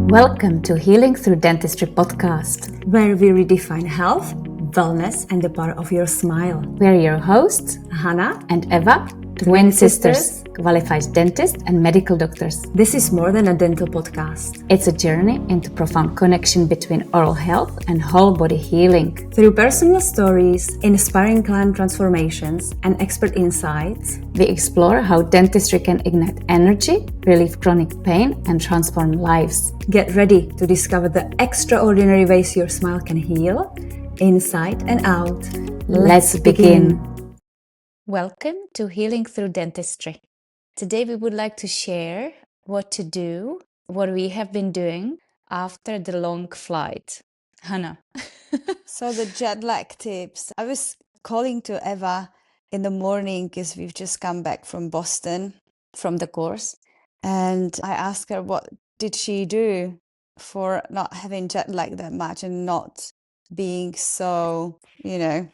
Welcome to Healing Through Dentistry podcast, where we redefine health, wellness, and the power of your smile. We're your hosts, Hana and Eva, twin sisters, qualified dentists and medical doctors. This is more than a dental podcast. It's a journey into profound connection between oral health and whole body healing. Through personal stories, inspiring client transformations, and expert insights, we explore how dentistry can ignite energy, relieve chronic pain, and transform lives. Get ready to discover the extraordinary ways your smile can heal, inside and out. Let's begin. Welcome to Healing Through Dentistry. Today we would like to share what to do, what we have been doing after the long flight. Hana. So the jet lag tips. I was calling to Eva in the morning because we've just come back from Boston from the course. And I asked her what did she do for not having jet lag that much and not being so,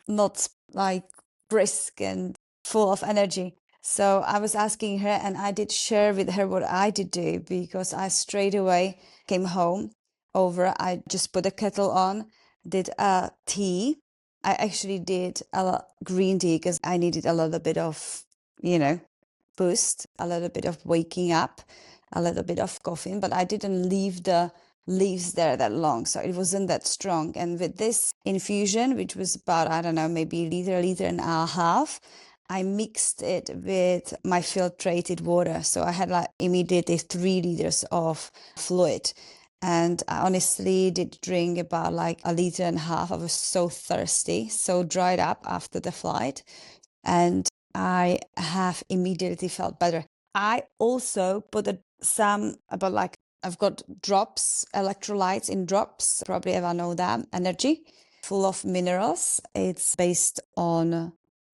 not like brisk and full of energy. So I was asking her and I did share with her what I did do because I straight away came home I just put a kettle on, did a tea. I actually did a green tea because I needed a little bit of, boost, a little bit of waking up, a little bit of caffeine, but I didn't leave the leaves there that long, so it wasn't that strong. And with this infusion, which was about, I don't know, maybe liter and a half, I mixed it with my filtrated water. So I had like immediately 3 liters of fluid. And I honestly did drink about like a liter and a half. I was so thirsty, so dried up after the flight. And I have immediately felt better. I also put I've got drops, electrolytes in drops. Probably ever know that. Energy, full of minerals. It's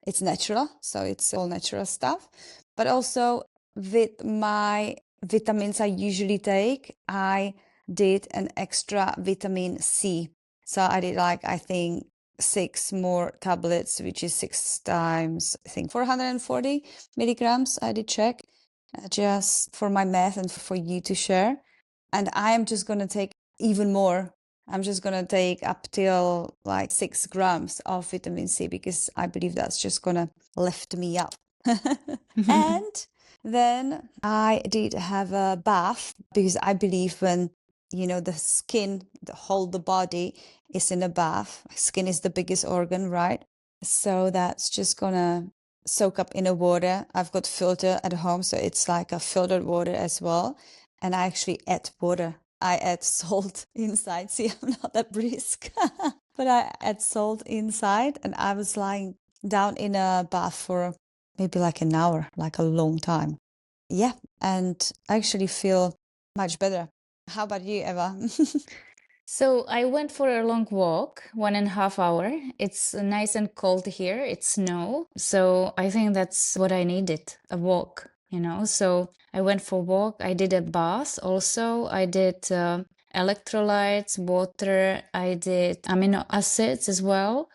it's natural, so it's all natural stuff. But also with my vitamins I usually take, I did an extra vitamin C. So I did I think 6 more tablets, which is 6 times, I think 440 milligrams. I did check just for my math and for you to share. And I am just going to take even more. I'm just going to take up till like 6 grams of vitamin C because I believe that's just going to lift me up. And then I did have a bath because I believe when, the skin, the body is in a bath, skin is the biggest organ, right? So that's just going to soak up in a water. I've got filter at home, so it's like a filtered water as well. And I actually add water. I add salt inside. See, I'm not that brisk, but I add salt inside. And I was lying down in a bath for maybe like an hour, like a long time. Yeah. And I actually feel much better. How about you, Eva? So I went for a long walk, 1.5 hour. It's nice and cold here. It's snow. So I think that's what I needed, a walk, So I went for a walk. I did a bath also. I did electrolytes, water. I did amino acids as well.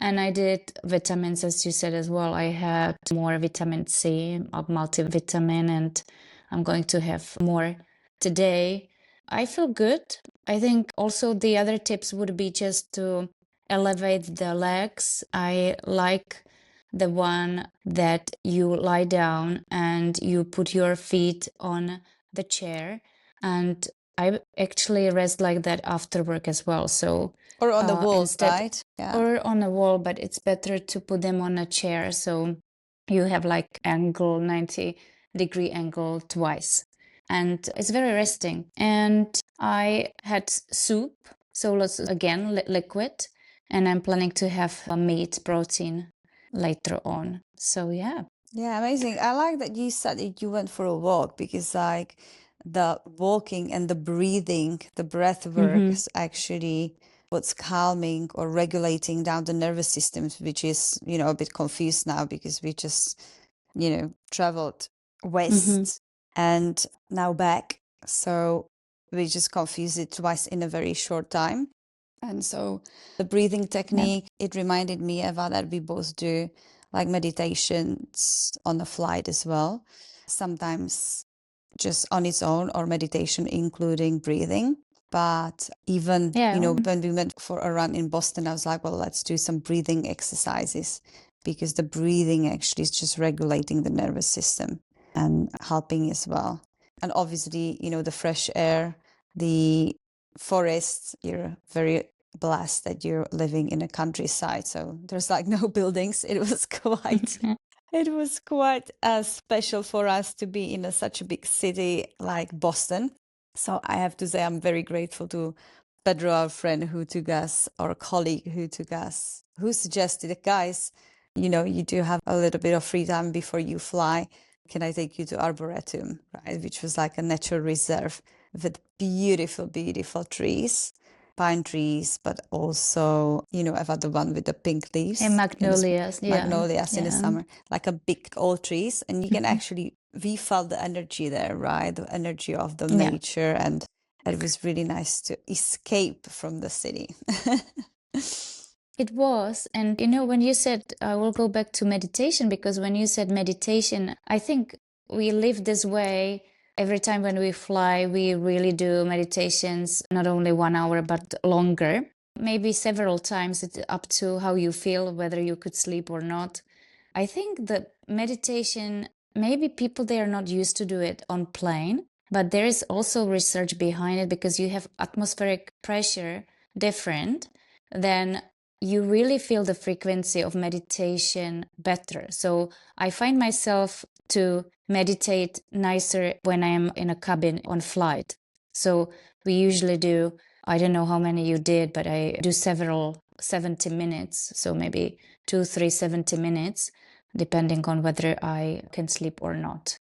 And I did vitamins, as you said as well. I had more vitamin C, a multivitamin, and I'm going to have more today. I feel good. I think also the other tips would be just to elevate the legs. I like the one that you lie down and you put your feet on the chair. And I actually rest like that after work as well. So or on the walls, right? Yeah. Or on a wall, but it's better to put them on a chair. So you have like 90-degree angle twice. And it's very resting. And I had soup, so lots again liquid, and I'm planning to have a meat protein later on. So yeah. Yeah, amazing. I like that you said that you went for a walk because like the walking and the breathing, the breath work is actually what's calming or regulating down the nervous system, which is, a bit confused now because we just, traveled west and now back. So we just confused it twice in a very short time. And so the breathing technique, it reminded me about that we both do like meditations on the flight as well. Sometimes just on its own or meditation, including breathing. But even, Yeah. when we went for a run in Boston, I was like, well, let's do some breathing exercises, because the breathing actually is just regulating the nervous system and helping as well. And obviously, the fresh air, the forests, you're very blessed that you're living in a countryside. So there's like no buildings. It was quite special for us to be in such a big city like Boston. So I have to say I'm very grateful to Pedro, our friend who took us, our colleague who took us, who suggested, guys, you do have a little bit of free time before you fly. Can I take you to Arboretum, right? Which was like a natural reserve with beautiful, beautiful trees, pine trees, but also, Eva, the one with the pink leaves. And magnolias, Magnolias in the yeah. summer, like a big old trees. And you can actually, we felt the energy there, right? The energy of the Yeah. nature. And it was really nice to escape from the city. It was. And when you said, I will go back to meditation, because when you said meditation, I think we live this way. Every time when we fly, we really do meditations, not only 1 hour, but longer, maybe several times. It's up to how you feel, whether you could sleep or not. I think that meditation, maybe people, they are not used to do it on plane, but there is also research behind it, because you have atmospheric pressure different, then you really feel the frequency of meditation better. So I find myself to meditate nicer when I am in a cabin on flight. So we usually do, I don't know how many you did, but I do several 70 minutes. So maybe 2, 3, 70 minutes, depending on whether I can sleep or not.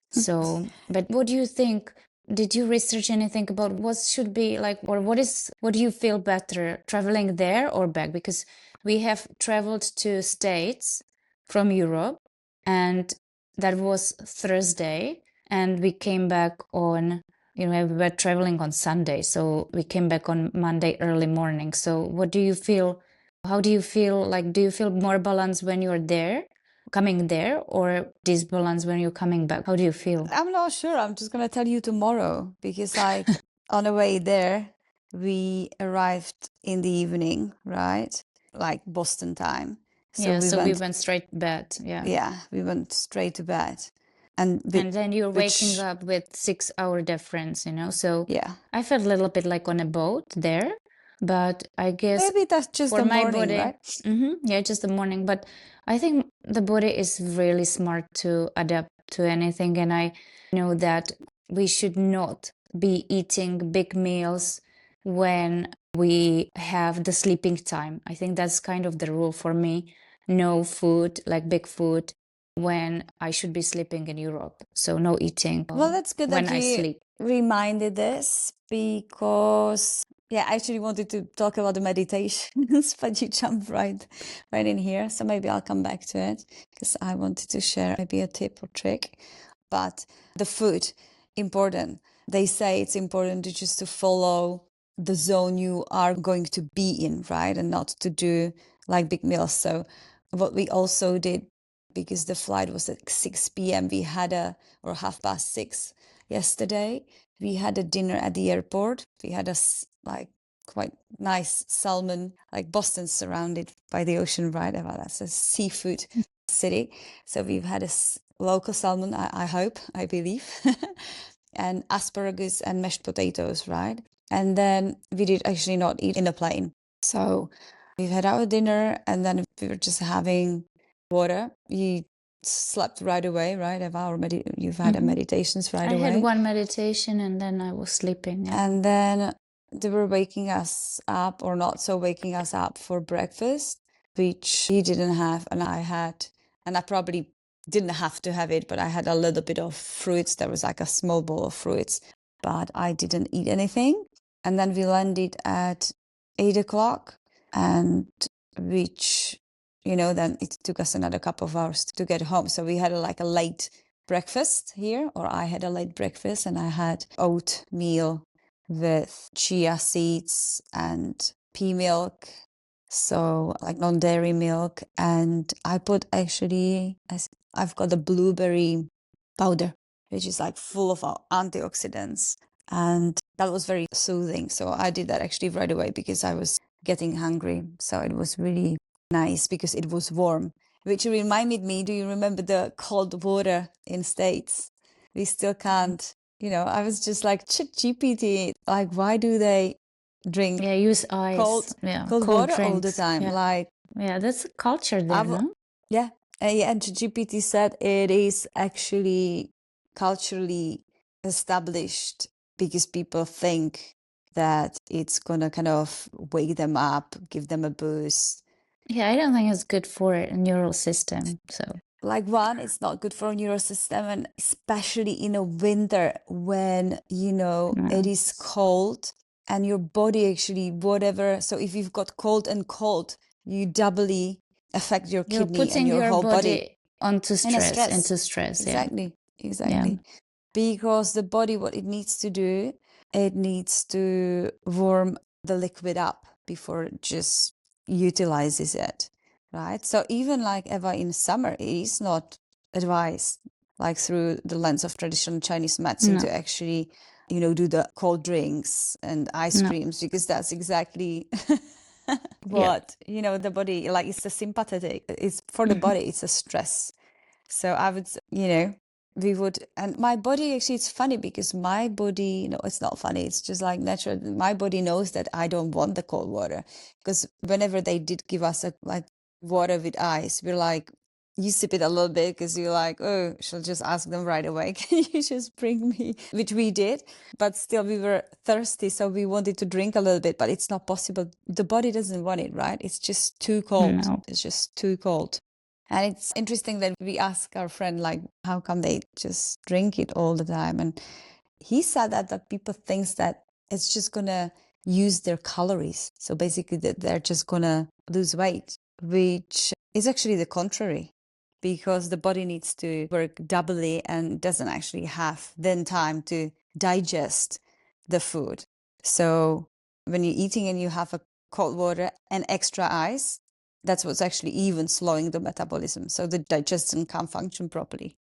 So, but what do you think? Did you research anything about what should be like, or what do you feel better, traveling there or back? Because we have traveled to States from Europe, and that was Thursday, and we came back on, we were traveling on Sunday, so we came back on Monday early morning. So what do you feel? How do you feel? Like, do you feel more balanced when you're there, coming there, or disbalance when you're coming back? How do you feel? I'm not sure. I'm just going to tell you tomorrow, because like on the way there, we arrived in the evening, right? Like Boston time. Yeah, so we went straight to bed. Yeah. Yeah, we went straight to bed. And then you're waking up with 6 hour difference, so yeah, I felt a little bit like on a boat there, but I guess maybe that's just for the my morning, body, right? Yeah, just the morning. But I think the body is really smart to adapt to anything, and I know that we should not be eating big meals when we have the sleeping time. I think that's kind of the rule for me. No food, like big food, when I should be sleeping in Europe. So no eating Well, that's good when that I you sleep. reminded this, because yeah, I actually wanted to talk about the meditations, but you jumped right in here. So maybe I'll come back to it, because I wanted to share maybe a tip or trick. But the food, important. They say it's important to just to follow the zone you are going to be in, right? And not to do like big meals. So what we also did, because the flight was at 6 p.m., we had or 6:30 yesterday, we had a dinner at the airport. We had like quite nice salmon, like Boston's surrounded by the ocean, right? Well, that's a seafood city. So we've had local salmon, I believe, and asparagus and mashed potatoes, right? And then we did actually not eat in the plane. So we've had our dinner, and then we were just having water. You slept right away, right? You've had a meditations right away. I had one meditation and then I was sleeping. Yeah. And then they were waking us up, or not so waking us up, for breakfast, which he didn't have, and I had. And I probably didn't have to have it, but I had a little bit of fruits. There was like a small bowl of fruits, but I didn't eat anything. And then we landed at 8 o'clock, and which, then it took us another couple of hours to get home. So we had a late breakfast here, or I had a late breakfast, and I had oatmeal with chia seeds and pea milk, so like non-dairy milk. And I put I've got the blueberry powder. which is like full of antioxidants. And that was very soothing. So I did that actually right away because I was getting hungry. So it was really nice because it was warm, which reminded me, do you remember the cold water in States? We still can't, I was just like, GPT, like, why do they drink Yeah, use ice. cold Yeah, cold cold water all the drinks. time? Yeah. Like, Yeah, that's a culture there, no? yeah. And GPT said it is actually culturally established because people think that it's gonna kind of wake them up, give them a boost. Yeah, I don't think it's good for a neural system. So, Like, one, it's not good for a neural system, and especially in a winter when, it is cold and your body actually, whatever. So if you've got cold and cold, you doubly affect your you're kidney and putting your your whole body. body onto In a stress, into stress. Exactly, Yeah. exactly. Because the body, what it needs to do, it needs to warm the liquid up before it just utilizes it, right? So even like Eva, in summer, it is not advised, like through the lens of traditional Chinese medicine, No. to actually, do the cold drinks and ice No. creams, because that's exactly Yeah. what, the body, like, it's a sympathetic, it's for the body, it's a stress. So I would, we would, and my body, actually, it's funny because my body, no, it's not funny. It's just like natural. My body knows that I don't want the cold water, because whenever they did give us like water with ice, we're like, you sip it a little bit because you're like, oh, she'll just ask them right away. Can you just bring me? Which we did, but still we were thirsty. So we wanted to drink a little bit, but it's not possible. The body doesn't want it, right? It's just too cold. No. It's just too cold. And it's interesting that we ask our friend, like, how come they just drink it all the time? And he said that people thinks that it's just going to use their calories. So basically that they're just going to lose weight, which is actually the contrary, because the body needs to work doubly and doesn't actually have then time to digest the food. So when you're eating and you have a cold water and extra ice, that's what's actually even slowing the metabolism. So the digestion can't function properly.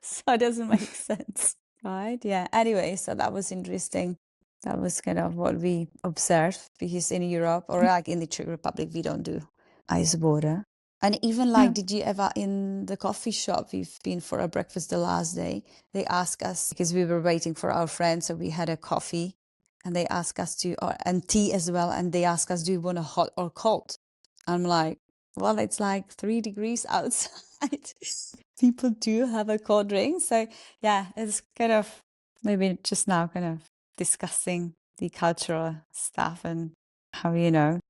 So it doesn't make sense, right? Yeah. Anyway, so that was interesting. That was kind of what we observed, because in Europe, or like in the Czech Republic, we don't do ice water. And even like, did you ever, in the coffee shop we've been for a breakfast the last day, they asked us, because we were waiting for our friend, so we had a coffee, and they asked us to, and tea as well, and they asked us, do you want a hot or cold? I'm like, well, it's like 3 degrees outside. People do have a cold drink. So yeah, it's kind of maybe just now kind of discussing the cultural stuff and how,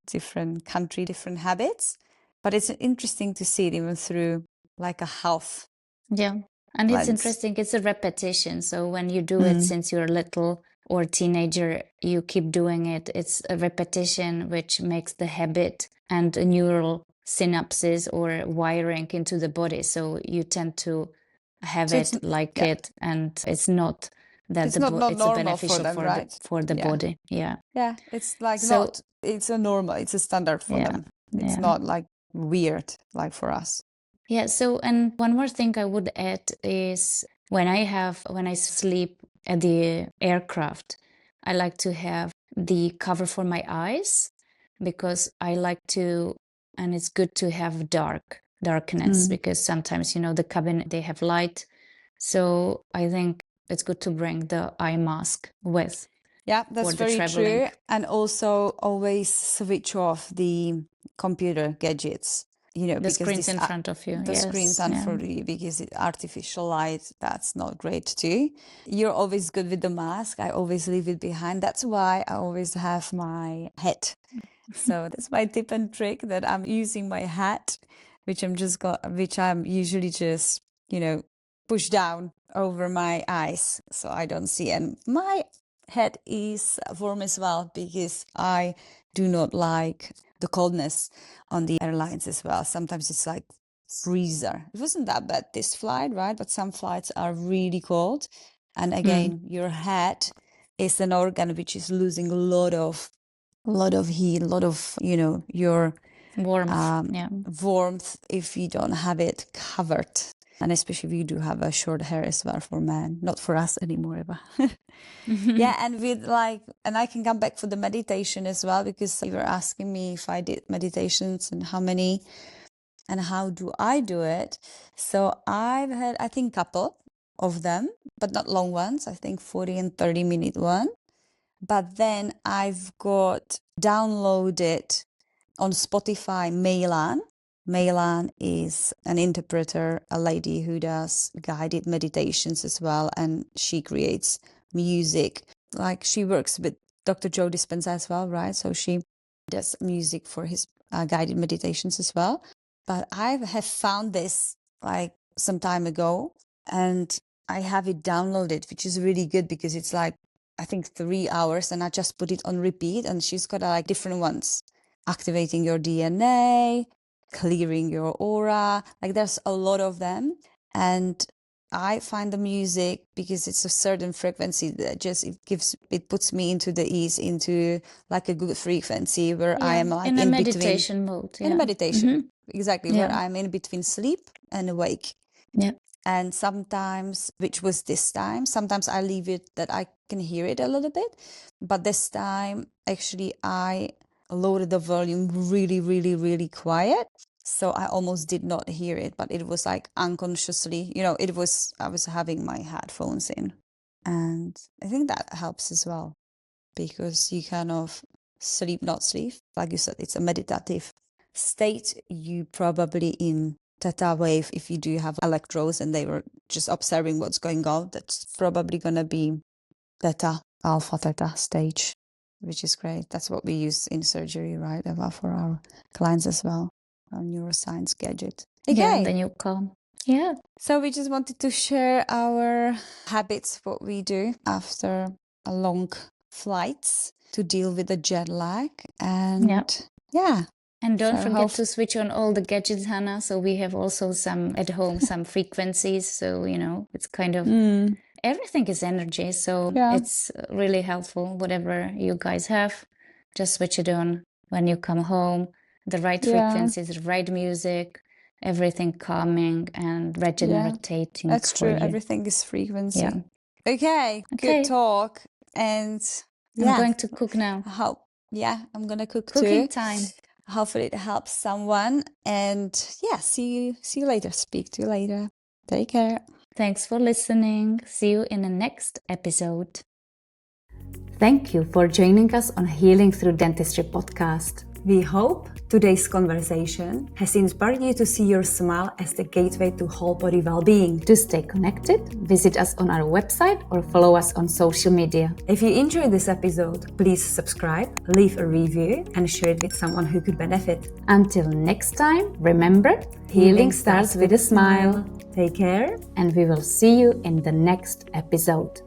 different country, different habits. But it's interesting to see it even through like a health. Yeah. And it's lens. interesting. It's a repetition. So when you do it since you're little or teenager, you keep doing it. It's a repetition which makes the habit and a neural synapses or wiring into the body. So you tend to have So it, like it, and it's not that it's not it's normal beneficial for them, right? for the body. Yeah. Yeah, it's like So- not, it's a normal, it's a standard for Yeah, them. It's yeah. not like weird like for us. Yeah, so and one more thing I would add is when I sleep at the aircraft, I like to have the cover for my eyes, because I like to, and it's good to have darkness, because sometimes, the cabin, they have light. So I think it's good to bring the eye mask with. Yeah, that's for the very traveling. true. And also always switch off the computer gadgets, The because screens in front of you. the Yes, screens yeah. in front of you, because artificial light, that's not great too. You're always good with the mask. I always leave it behind. That's why I always have my hat. So that's my tip and trick, that I'm using my hat, which I'm usually just, push down over my eyes so I don't see. And my head is warm as well, because I do not like the coldness on the airlines as well. Sometimes it's like freezer. It wasn't that bad this flight, right? But some flights are really cold. And again, your head is an organ which is losing a lot of heat, a lot of, your Warmth. Yeah. warmth if you don't have it covered. And especially if you do have a short hair as well for men, not for us anymore, Eva. Yeah, and and I can come back for the meditation as well, because you were asking me if I did meditations and how many and how do I do it. So I've had, I think, couple of them, but not long ones. I think 40 and 30-minute one. But then I've got downloaded on Spotify Meilan. Meilan is an interpreter, a lady who does guided meditations as well, and she creates music. Like, she works with Dr. Joe Dispenza as well, right? So she does music for his guided meditations as well. But I have found this like some time ago, and I have it downloaded, which is really good because it's like, I think 3 hours, and I just put it on repeat, and she's got like different ones. Activating your DNA, clearing your aura. Like, there's a lot of them. And I find the music, because it's a certain frequency that just it puts me into the ease, into like a good frequency where I am like in a in meditation between, mode. in a meditation. Exactly, where Yeah. I'm in between sleep and awake. Yeah. And sometimes, which was this time, sometimes I leave it that I can hear it a little bit. But this time, actually, I loaded the volume really, really, really quiet. So I almost did not hear it, but it was like unconsciously, I was having my headphones in. And I think that helps as well, because you kind of not sleep. Like you said, it's a meditative state. You probably in theta wave, if you do have electrodes and they were just observing what's going on, that's probably going to be theta, alpha theta stage, which is great. That's what we use in surgery, right, Eva, for our clients as well, our neuroscience gadget. Okay. Yeah, then you calm. Yeah. So we just wanted to share our habits, what we do after a long flights to deal with the jet lag. And yeah. And don't So forget to switch on all the gadgets, Hannah. So we have also some at home, some frequencies. So, it's kind of everything is energy. So it's really helpful. Whatever you guys have, just switch it on when you come home. The right frequencies, the right music, everything calming and regenerating. That's for true. you. Everything is frequency. Yeah. Okay. Good talk. And I'm going to cook now. I'm gonna cook Cooking too. time. Hopefully it helps someone. And see you later. Speak to you later. Take care. Thanks for listening. See you in the next episode. Thank you for joining us on Healing Through Dentistry podcast. We hope today's conversation has inspired you to see your smile as the gateway to whole body well-being. To stay connected, visit us on our website or follow us on social media. If you enjoyed this episode, please subscribe, leave a review, and share it with someone who could benefit. Until next time, remember, healing starts with a smile. Take care, and we will see you in the next episode.